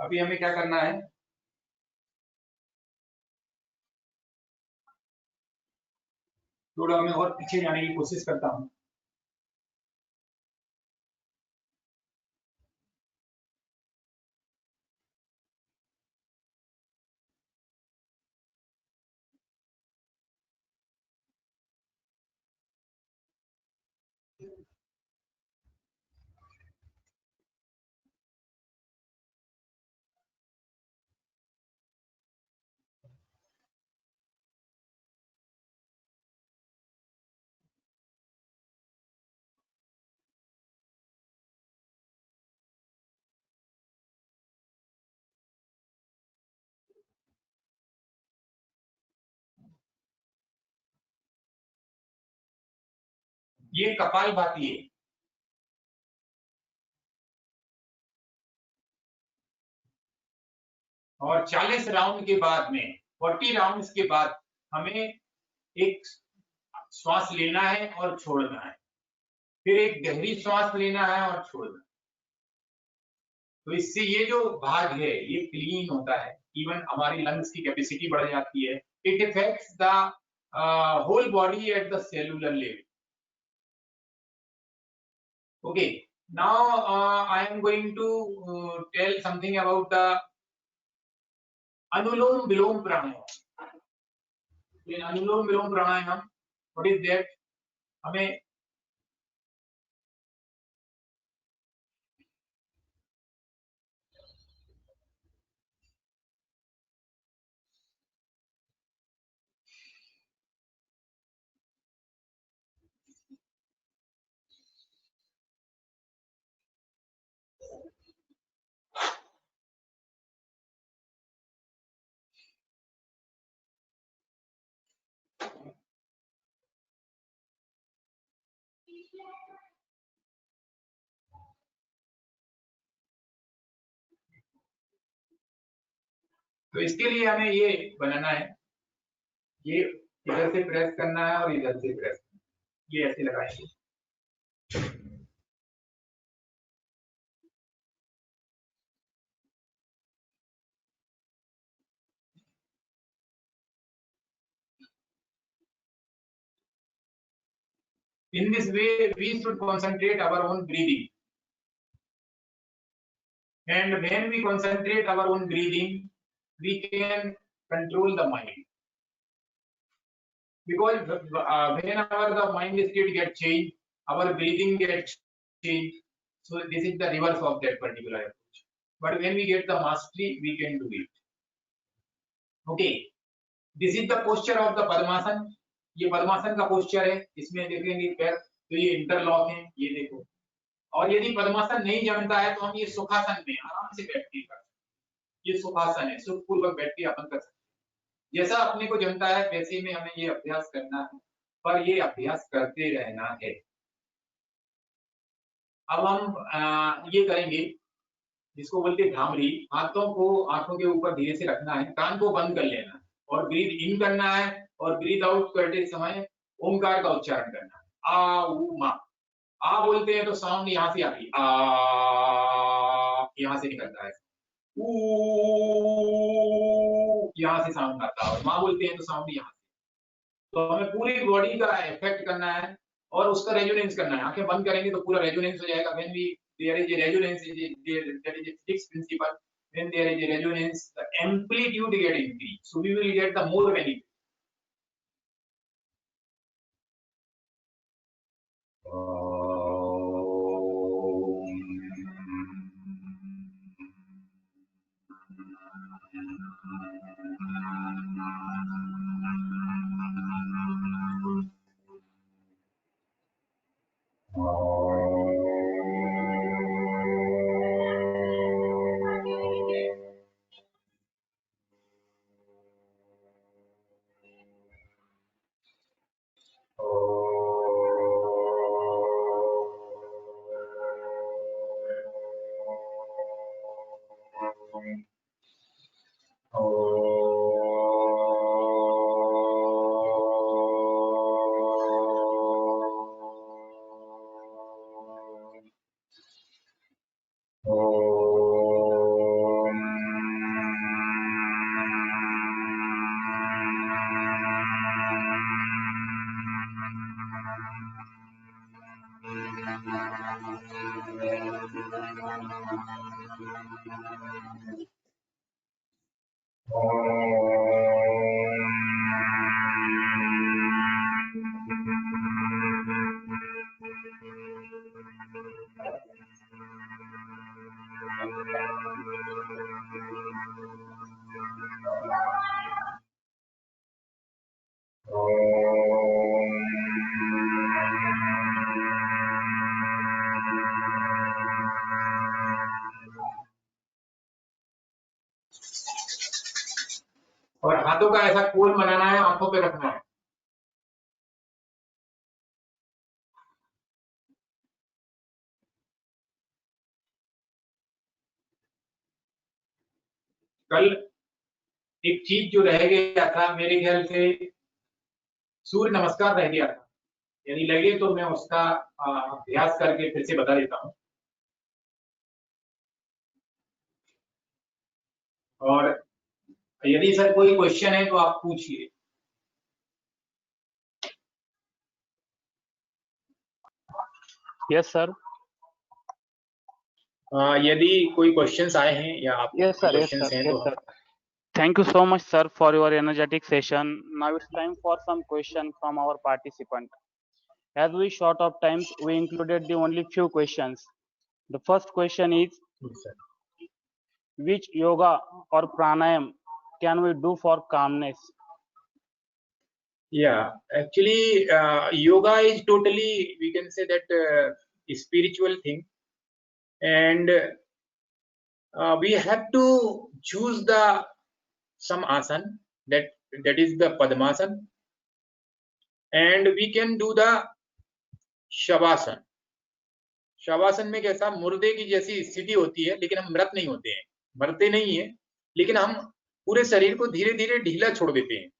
अभी हमें क्या करना है? थोड़ा मैं और पीछे जाने की कोशिश करता हूँ. ये कपालभाति है. और 40 राउंड के बाद में 40 राउंड्स के बाद हमें एक श्वास लेना है और छोड़ना है, फिर एक गहरी श्वास लेना है और छोड़ना है. तो इससे ये जो भाग है ये क्लीन होता है. इवन हमारी लंग्स की कैपेसिटी बढ़ जाती है. It affects the whole body at the cellular level. Okay, now I am going to tell something about the Anulom Vilom Pranayam. In Anulom Vilom Pranayam, what is that? हमें तो इसके लिए हमें ये बनाना है, ये इधर से प्रेस करना है और इधर से प्रेस, ये ऐसे लगाएंगे। In this way, we should concentrate our own breathing. And when we concentrate our own breathing, we can control the mind. Because whenever the mind state gets changed, our breathing gets changed. So this is the reverse of that particular approach. But when we get the mastery, we can do it. Okay. This is the posture of the Padmasana. ये पद्मासन का posture है, इसमें देखेंगे पैर तो ये interlock है, ये देखो। और यदि पद्मासन नहीं जमता है तो हम ये सुखासन में आराम से बैठ के कर सकते हैं। ये सुखासन है, सुखपूर्वक बैठ के अपन कर सकते हैं। जैसा अपने को जमता है वैसे में हमें ये अभ्यास करना है, पर ये अभ्यास करते रहना है। अब हम ये करेंगे जिसको बोलते हैं भ्रामरी। हाथों को आंखों के ऊपर धीरे से रखना है, कान को बंद कर लेना है और ब्रीथ इन करना है और ब्रीथ आउट करते समय ओमकार का उच्चारण करना है। आ उ मा। आ बोलते हैं तो साउंड यहाँ से आती है, आ यहाँ से निकलता है, ऊ यहाँ से साउंड आता है, और माँ बोलते हैं तो साउंड यहाँ से। तो हमें पूरी बॉडी का इफेक्ट करना है और उसका रेजोनेंस करना है। आंखें बंद करेंगे तो पूरा रेजोनेंस हो जाएगा। When we there is a resonance, there is a fixed principle. When there is a resonance, the amplitude get increased, so we will get the more benefit. और हाथों का ऐसा कोन बनाना है, आंखों पे रखना है। कल एक चीज जो रह गया था मेरे ख्याल से, सूर्य नमस्कार रह गया था। यदि लगे तो मैं उसका अभ्यास करके फिर से बता देता हूँ। और यदि सर कोई क्वेश्चन है तो आप पूछिए।
Yes sir.
यदि कोई क्वेश्चंस आए हैं या आप क्वेश्चंस हैं तो
Thank you so much, sir, for your energetic session. Now it's time for some question from our participant. As we short of time, we included the only few questions. The first question is, which yoga or pranayam can we do for calmness?
Yeah, actually, yoga is totally, we can say that spiritual thing, and we have to choose the some asana that is the Padmasana, and we can do the shavasana. Shavasana में कैसा, मुर्दे की जैसी स्थिति होती है, लेकिन हम मृत नहीं होते हैं, मरते नहीं है, लेकिन हम पूरे शरीर को धीरे धीरे ढीला छोड़ देते हैं।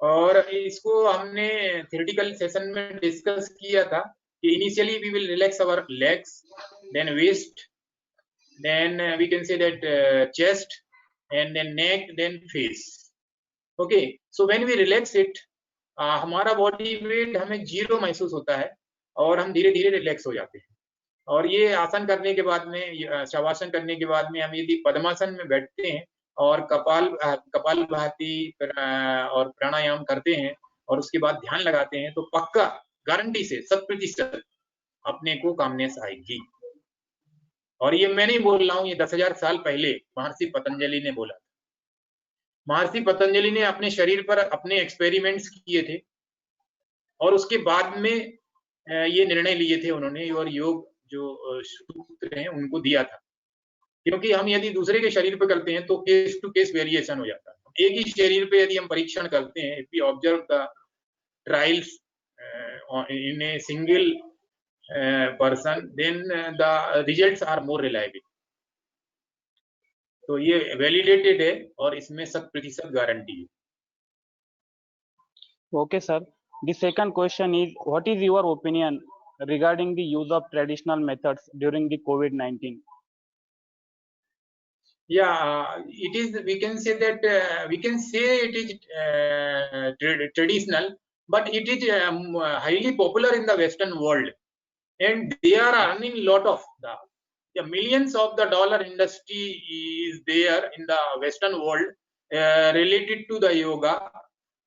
और इसको हमने थ्योरेटिकल सेशन में डिस्कस किया था कि initially we will relax our legs, then waist, then we can say that chest, and then neck, then face. Okay, so when we relax it, हमारा बॉडी वेट हमें 0 महसूस होता है और हम धीरे धीरे रिलैक्स हो जाते हैं। और ये आसन करने के बाद में, शवासन करने के बाद में हम यदि पद्मासन में बैठते हैं और कपालभाति और प्राणायाम करते हैं और उसके बाद ध्यान लगाते हैं, तो पक्का गारंटी से 100% अपने को कामनेस आएगी। और ये मैं नहीं बोल रहा हूँ, ये 10,000 साल पहले महर्षि पतंजलि ने बोला। महर्षि पतंजलि ने अपने शरीर पर अपने एक्सपेरिमेंट्स किए थे और उसके बाद में ये निर्णय लिए थे उन्होंने, और योग जो सूत्र हैं उनको दिया था। क्योंकि हम यदि दूसरे के शरीर पर करते हैं तो केस टू केस वेरिएशन हो जाता है। एक ही शरीर पे यदि हम परीक्षण करते हैं, if we observe the trials in a single person, then the results are more reliable. तो ये validated है और इसमें 100% गारंटी है।
Okay, sir. The second question is, what is your opinion regarding the use of traditional methods during the COVID-19?
Yeah, it is. We can say that it is traditional, but it is highly popular in the Western world. And they are earning a lot of the millions of the dollar industry is there in the Western world related to the yoga.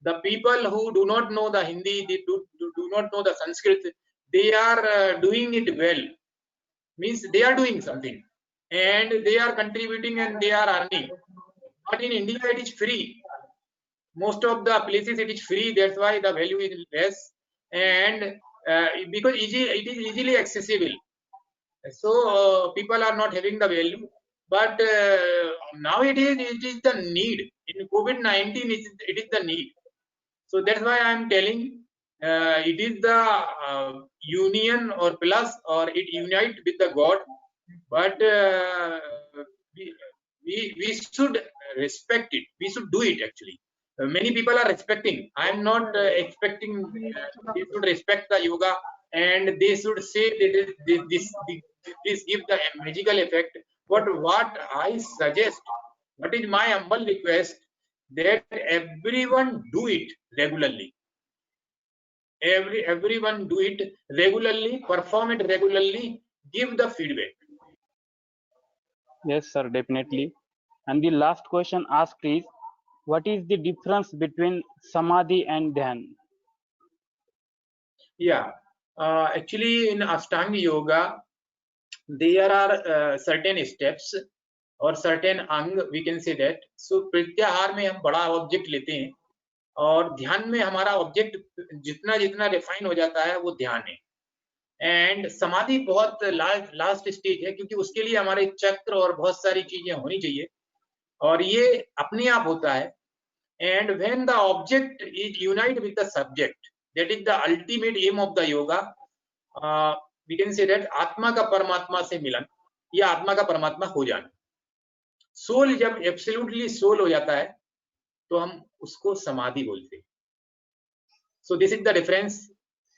The people who do not know the Hindi, they do not know the Sanskrit, they are doing it well. Means they are doing something and they are contributing and they are earning. But in India it is free. Most of the places it is free. That's why the value is less. And because it is easily accessible, so people are not having the value. But now it is the need. In COVID-19 it is the need. So that's why I am telling it is the union or plus, or it unite with the God. But we should respect it. We should do it actually. Many people are respecting. I am not expecting. They should respect the yoga and they should say that this give the magical effect. But what I suggest, what is my humble request, that everyone do it regularly. Everyone do it regularly, perform it regularly, give the feedback.
Yes, sir, definitely. And the last question asked is, what is the difference between samadhi and dhyan?
Yeah, actually in Ashtanga yoga, there are certain steps or certain ang, we can say that. So प्रत्याहार में हम बड़ा object लेते हैं और ध्यान में हमारा ऑब्जेक्ट जितना जितना रिफाइन हो जाता है वो ध्यान है। एंड समाधि बहुत लास्ट स्टेज है, क्योंकि उसके लिए हमारे चक्र और बहुत सारी चीजें होनी चाहिए और ये अपने आप होता है। And when the object is unite with the subject, that is the ultimate aim of the yoga. We can say that आत्मा का परमात्मा से मिलन या आत्मा का परमात्मा हो जाना। सोल जब एब्सोल्युटली सोल हो जाता है तो हम उसको समाधि बोलते हैं। सो this is the difference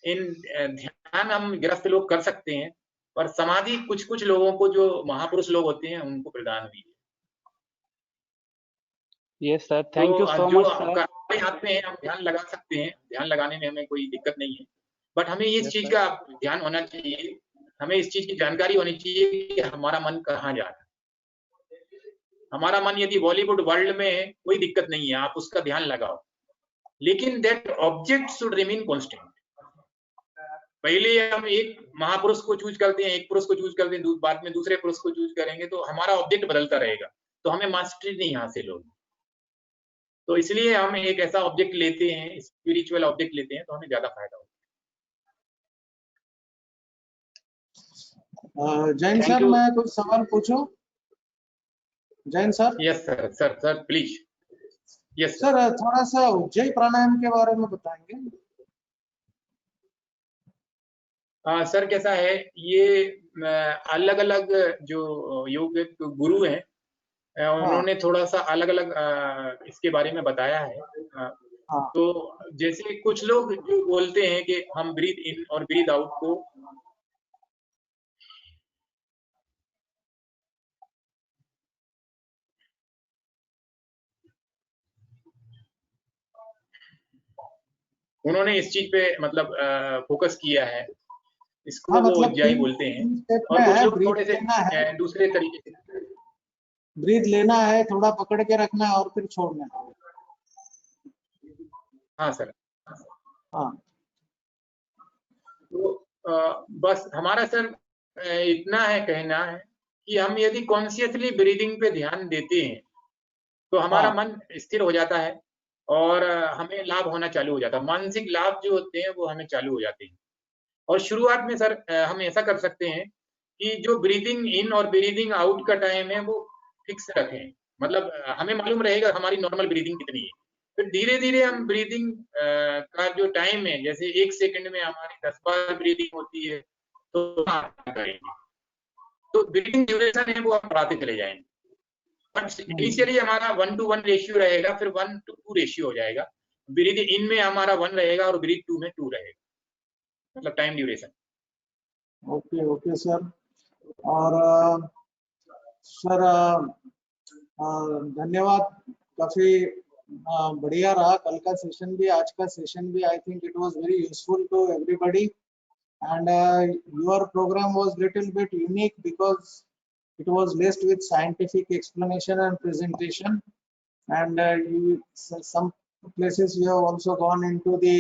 in ध्यान हम गृहस्थ लोग कर सकते हैं, पर समाधि कुछ कुछ लोगों को, जो महापुरुष लोग होते हैं, उनको प्रदान हुई है।
Yes, sir. Thank you so much, sir.
हमारे हाथ में है, हम ध्यान लगा सकते हैं, ध्यान लगाने में हमें कोई दिक्कत नहीं है। बट हमें इस चीज का ध्यान होना चाहिए, हमें इस चीज की जानकारी होनी चाहिए कि हमारा मन कहाँ जा रहा है। हमारा मन यदि बॉलीवुड वर्ल्ड में है, कोई दिक्कत नहीं है, आप उसका ध्यान लगाओ, लेकिन that object should remain constant. पहले हम एक महापुरुष को चूज करते हैं, एक पुरुष को चूज करते हैं, बाद में दूसरे पुरुष को चूज करेंगे, तो हमारा ऑब्जेक्ट बदलता रहेगा, तो हमें मास्टरी नहीं हासिल होगी। तो इसलिए हम एक ऐसा ऑब्जेक्ट लेते हैं, स्पिरिचुअल ऑब्जेक्ट लेते हैं, तो हमें ज्यादा फायदा होगा।
जैन सर, मैं कुछ सवाल पूछूं? Jain sir?
Yes sir, sir please. Yes
sir, थोड़ा सा उज्जयी प्राणायाम के बारे में बताएंगे?
सर कैसा है, ये अलग अलग जो योग गुरु हैं, उन्होंने थोड़ा सा अलग अलग इसके बारे में बताया है।
हाँ
तो जैसे कुछ लोग जो बोलते हैं कि हम ब्रीथ इन और ब्रीथ आउट को उन्होंने इस चीज पे मतलब फोकस किया है, इसको
हाँ,
वो
मतलब
उज्जाई
तीन
बोलते हैं।
तीन स्टेप में
और कुछ
है,
लोग
ब्रीथ
थोड़े से
लेना है,
दूसरे तरीके से।
ब्रीथ लेना है, थोड़ा पकड़ के रखना है और फिर छोड़ना है।
हाँ सर।
हाँ
तो बस हमारा सर इतना है कहना है कि हम यदि कॉन्शियसली ब्रीदिंग पे ध्यान देते हैं तो हमारा
हाँ
मन स्थिर हो जाता है और हमें लाभ होना चालू हो जाता है। मानसिक लाभ जो होते हैं वो हमें चालू हो जाते हैं। और शुरुआत में सर हम ऐसा कर सकते हैं कि जो ब्रीदिंग इन और ब्रीदिंग आउट का टाइम है वो फिक्स रखें। मतलब हमें मालूम रहेगा हमारी नॉर्मल ब्रीदिंग कितनी है। फिर धीरे धीरे हम ब्रीदिंग का जो टाइम है, जैसे 1 सेकंड में हमारी 10 बार ब्रीदिंग होती है तो करेंगे, तो ब्रीदिंग ड्यूरेशन है वो हम बढ़ाते चले जाएंगे। बट इनिशियली हमारा 1:1 रेशियो रहेगा, फिर 1:2 रेशियो हो जाएगा। ब्रीथ इन में हमारा 1 रहेगा और ब्रीथ 2 में 2 रहेगा, मतलब time duration.
Okay okay sir. और सर धन्यवाद, काफी बढ़िया रहा कल का सेशन भी, आज का सेशन भी। I think it was very useful to everybody, and your program was little bit unique because it was laced with scientific explanation and presentation, and some places you have also gone into the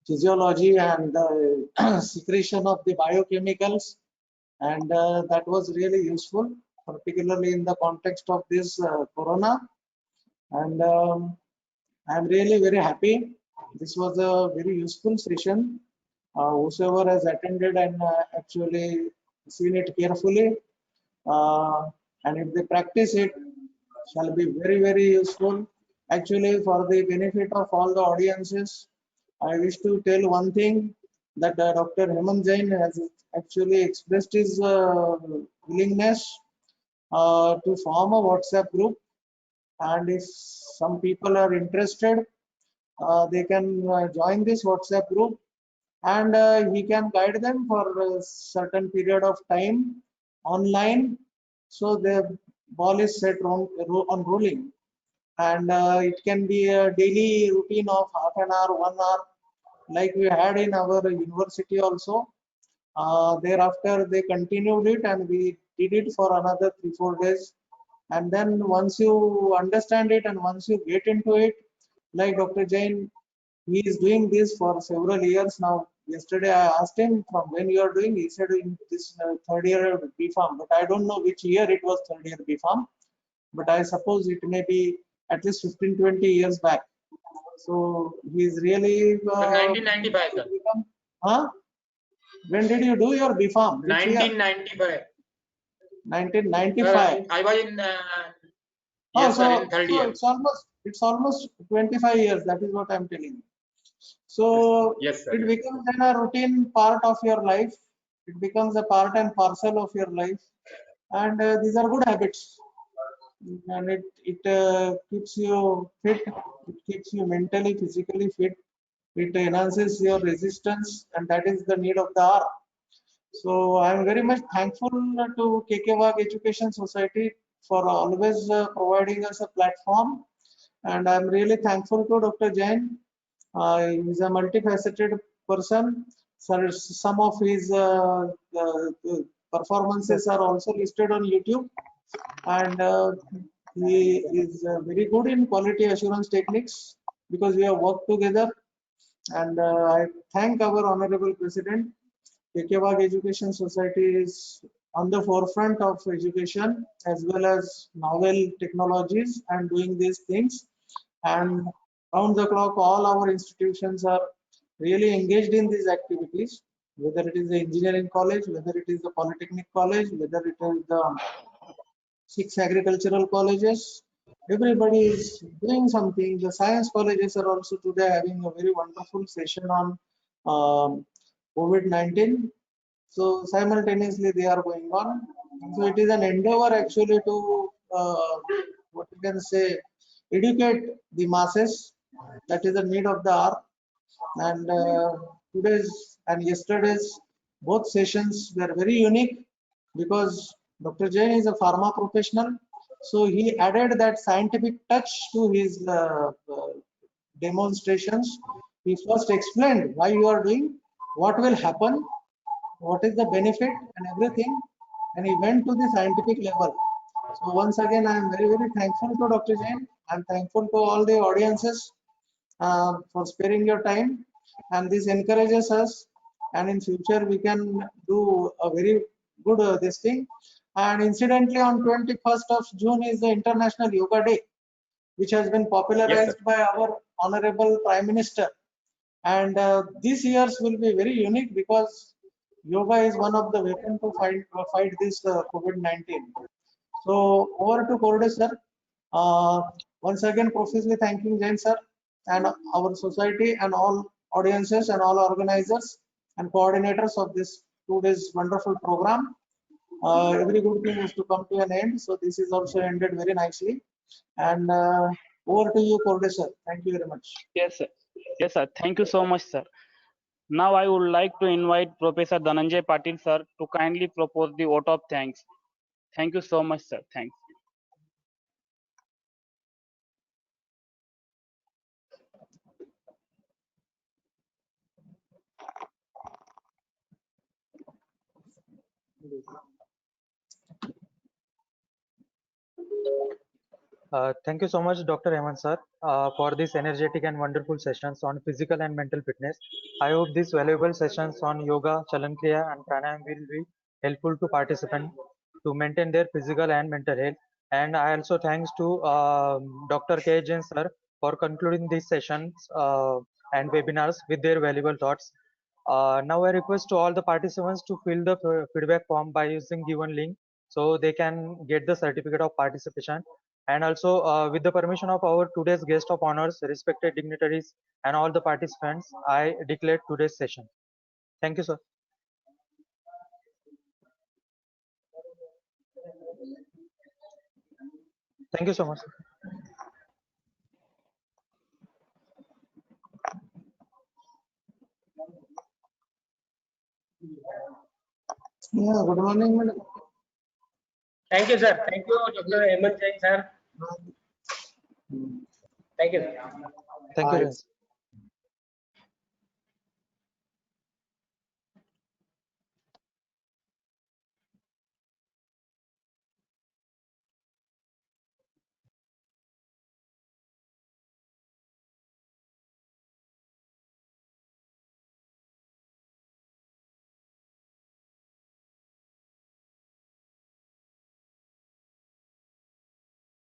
physiology and the secretion of the biochemicals, and that was really useful, particularly in the context of this corona. And I'm really very happy. This was a very useful session. Whosoever has attended and actually seen it carefully, and if they practice it, shall be very, very useful. Actually, for the benefit of all the audiences, I wish to tell one thing, that Dr. Hemant Jain has actually expressed his willingness to form a WhatsApp group, and if some people are interested, they can join this WhatsApp group, and he can guide them for a certain period of time online, so the ball is set on rolling, and it can be a daily routine of half an hour, 1 hour, like we had in our university also. Thereafter they continued it, and we did it for another 3-4 days, and then once you understand it and once you get into it, like Dr. Jain, he is doing this for several years now. Yesterday I asked him from when you are doing, he said in this third year of BPharm, but I don't know which year it was third year BPharm, but I suppose it may be at least 15-20 years back. So he is really
1995 sir.
huh? When did you do your BPharm? Which year?
1995.
1995.
I was in
Oh,
yes sir, in third year.
it's almost 25 years. That is what I'm telling you. So
Yes sir.
it becomes then a routine part of your life. It becomes a part and parcel of your life, and these are good habits. And it keeps you fit. It keeps you mentally, physically fit. It enhances your resistance, and that is the need of the hour. So I am very much thankful to KK Education Society for always providing us a platform, and I am really thankful to Dr. Jain. He is a multifaceted person. So some of his performances are also listed on YouTube, and he is very good in quality assurance techniques because we have worked together. And I thank our Honorable President. KK Education Society is on the forefront of education as well as novel technologies and doing these things. And round the clock, all our institutions are really engaged in these activities, whether it is the engineering college, whether it is the polytechnic college, whether it is the 6 agricultural colleges. Everybody is doing something. The science colleges are also today having a very wonderful session on COVID-19. So simultaneously they are going on. So it is an endeavor actually to what you can say, educate the masses. That is the need of the hour. And today's and yesterday's both sessions were very unique because Dr. Jain is a pharma professional, so he added that scientific touch to his demonstrations. He first explained why you are doing, what will happen, what is the benefit and everything, and he went to the scientific level. So once again, I am very, very thankful to Dr. Jain. I am thankful to all the audiences for sparing your time, and this encourages us, and in future we can do a very good this thing. And incidentally, on 21st of June is the International Yoga Day, which has been popularized by our Honorable Prime Minister. And this year's will be very unique because yoga is one of the weapons to fight this COVID-19. So over to Korde sir. Once again, profusely thanking Jain sir and our society and all audiences and all organizers and coordinators of this 2 days wonderful program. Every good thing has to come to an end. So this is also ended very nicely. And over to you, Korde sir. Thank you very much.
Yes, sir. Yes, sir. Thank you so much, sir. Now I would like to invite Professor Dhananjay Patil, sir, to kindly propose the vote of thanks. Thank you so much, sir. Thanks.
Thank you so much, Dr. Hemant sir, for this energetic and wonderful sessions on physical and mental fitness. I hope these valuable sessions on yoga, chalan kriya, and pranayam will be helpful to participants to maintain their physical and mental health. And I also thanks to Dr. K. Jain sir for concluding these sessions and webinars with their valuable thoughts. Now I request to all the participants to fill the feedback form by using given link so they can get the certificate of participation. And also with the permission of our today's guest of honors, respected dignitaries and all the participants, I declare today's session. Thank you, sir. Thank you so much.
Yeah, good morning, madam.
Thank you, sir. Thank you, Dr. Hemant Jain, sir. Thank you, sir.
Thank you.